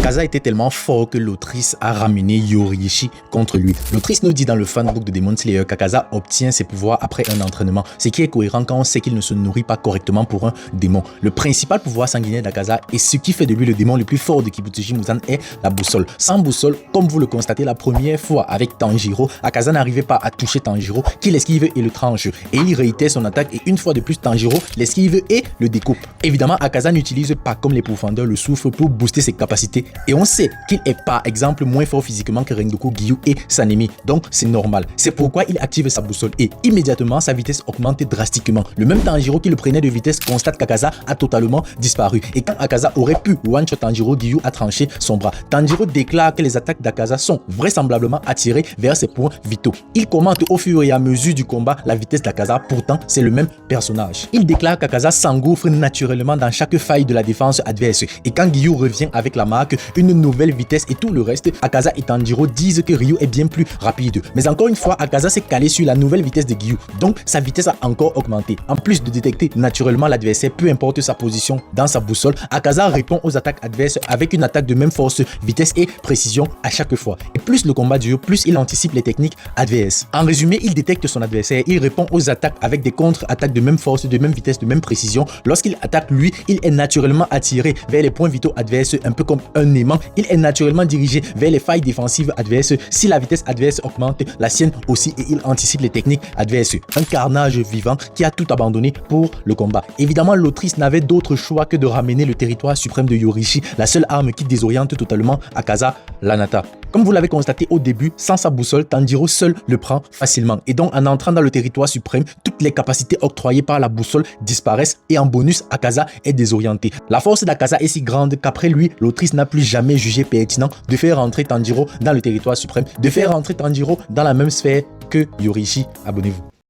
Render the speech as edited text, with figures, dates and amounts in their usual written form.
Akaza était tellement fort que l'autrice a ramené Yoriichi contre lui. L'autrice nous dit dans le fanbook de Demon Slayer qu'Akaza obtient ses pouvoirs après un entraînement, ce qui est cohérent quand on sait qu'il ne se nourrit pas correctement pour un démon. Le principal pouvoir sanguinaire d'Akaza et ce qui fait de lui le démon le plus fort de Kibutsuji Muzan est la boussole. Sans boussole, comme vous le constatez la première fois avec Tanjiro, Akaza n'arrivait pas à toucher Tanjiro, qui l'esquive et le tranche. Et il réitère son attaque et une fois de plus Tanjiro l'esquive et le découpe. Évidemment, Akaza n'utilise pas comme les profondeurs le souffle pour booster ses capacités. Et on sait qu'il est par exemple moins fort physiquement que Rengoku, Giyu et Sanemi. Donc c'est normal. C'est pourquoi il active sa boussole et immédiatement sa vitesse augmente drastiquement. Le même Tanjiro qui le prenait de vitesse constate qu'Akaza a totalement disparu. Et quand Akaza aurait pu one-shot Tanjiro, Giyu a tranché son bras. Tanjiro déclare que les attaques d'Akaza sont vraisemblablement attirées vers ses points vitaux. Il commente au fur et à mesure du combat la vitesse d'Akaza, pourtant c'est le même personnage. Il déclare qu'Akaza s'engouffre naturellement dans chaque faille de la défense adverse. Et quand Giyu revient avec la marque, une nouvelle vitesse et tout le reste, Akaza et Tanjiro disent que Ryu est bien plus rapide. Mais encore une fois, Akaza s'est calé sur la nouvelle vitesse de Giyu, donc sa vitesse a encore augmenté. En plus de détecter naturellement l'adversaire, peu importe sa position dans sa boussole, Akaza répond aux attaques adverses avec une attaque de même force, vitesse et précision à chaque fois. Et plus le combat dure, plus il anticipe les techniques adverses. En résumé, il détecte son adversaire, il répond aux attaques avec des contre-attaques de même force, de même vitesse, de même précision. Lorsqu'il attaque lui, il est naturellement attiré vers les points vitaux adverses, un peu comme un aimant. Il est naturellement dirigé vers les failles défensives adverses. Si la vitesse adverse augmente, la sienne aussi, et il anticipe les techniques adverses. Un carnage vivant qui a tout abandonné pour le combat. Évidemment, l'autrice n'avait d'autre choix que de ramener le territoire suprême de Yoriichi, la seule arme qui désoriente totalement Akaza, l'Anata. Comme vous l'avez constaté au début, sans sa boussole, Tanjiro seul le prend facilement. Et donc, en entrant dans le territoire suprême, toutes les capacités octroyées par la boussole disparaissent et en bonus, Akaza est désorienté. La force d'Akaza est si grande qu'après lui, l'autrice n'a plus jamais jugé pertinent de faire rentrer Tanjiro dans le territoire suprême, de faire rentrer Tanjiro dans la même sphère que Yoriichi. Abonnez-vous.